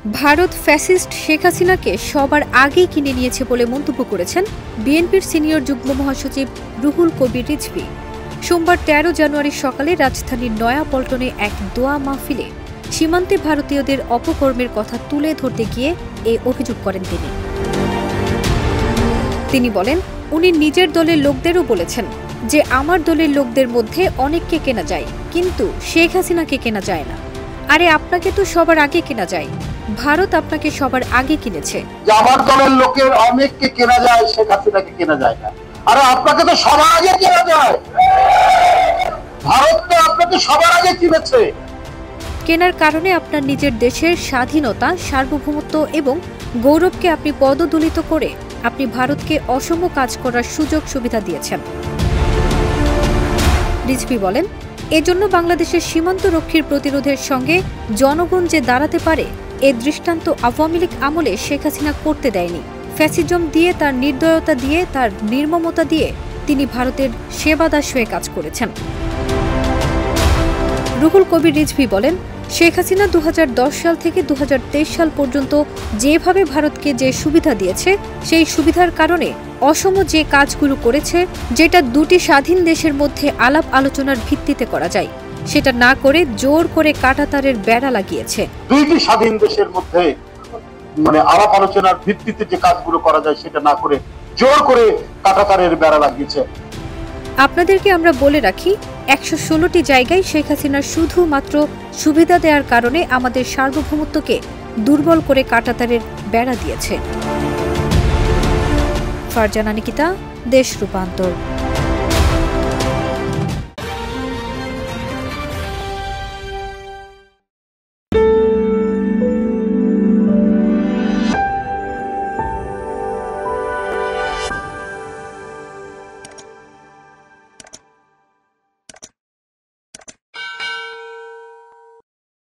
Bharat fascist Sheikh হাসিনাকে সবার আগেই কিনে নিয়েছে বলে মন্তব্য করেছেন বিএনপির সিনিয়র যুগ্ম মহাসচিব রুহুল কবির রিজভী। সোমবার ১৩ জানুয়ারি সকালে রাজধানীর নয়াপল্টনে এক দোয়া মাহফিলে সীমান্তে ভারতীয়দের অপকর্মের কথা তুলে ধরতে গিয়ে এই অভিযোগ করেন তিনি বলেন, উনি নিজের দলের লোকদেরও বলেছেন যে আমার দলের লোকদের মধ্যে অনেককে কেনা যায়, কিন্তু শেখ হাসিনাকে কেনা যায় না। আরে আপনাকে তো সবার আগে কেনা যায়, ভারত আপনাকে সবার আগে কিনেছে। আমার দলের লোকের অনেককে কেনা যায়, শেখ হাসিনাকে কেনা যায় না। আরে আপনাকে তো সবার আগে কেনা যায়, ভারত তো আপনাকে সবার আগে কিনেছে। কেনার কারণে আপনার নিজের দেশের স্বাধীনতা, সার্বভৌমত্ব এবং গৌরবকে আপনি পদদলিত করে আপনি ভারতকে অসম কাজ করার সুযোগ সুবিধা দিয়েছেন। রিজভী বলেন, এজন্য বাংলাদেশের সীমান্ত রক্ষীর প্রতিরোধের সঙ্গে জনগণ যে দাঁড়াতে পারে এ দৃষ্টান্ত আওয়ামী লীগ আমলে শেখ হাসিনা করতে দেয়নি। ফ্যাসিজম দিয়ে, তার নির্দয়তা দিয়ে, তার নির্মমতা দিয়ে তিনি ভারতের সেবাদাস হয়ে কাজ করেছেন। রুহুল কবির রিজভী বলেন, শেখ হাসিনা ২০১০ সাল থেকে ২০২৩ সাল পর্যন্ত যেভাবে ভারতকে যে সুবিধা দিয়েছে, সেই সুবিধার কারণে অসম যে কাজগুলো করেছে, যেটা দুটি স্বাধীন দেশের মধ্যে আলাপ আলোচনার ভিত্তিতে করা যায়, সেটা না করে জোর করে কাঁটাতারের বেড়া লাগিয়েছে। দুইটি স্বাধীন দেশের মধ্যে আলাপ আলোচনার ভিত্তিতে যে কাজগুলো করা যায়, সেটা না করে জোর করে কাঁটাতারের বেড়া লাগিয়েছে। আপনাদেরকে আমরা বলে রাখি, ১১৬টি জায়গায় শেখ হাসিনার শুধুমাত্র সুবিধা দেওয়ার কারণে আমাদের সার্বভৌমত্বকে দুর্বল করে কাঁটাতারের বেড়া দিয়েছে। ফারজানা নিকিতা, দেশ রূপান্তর।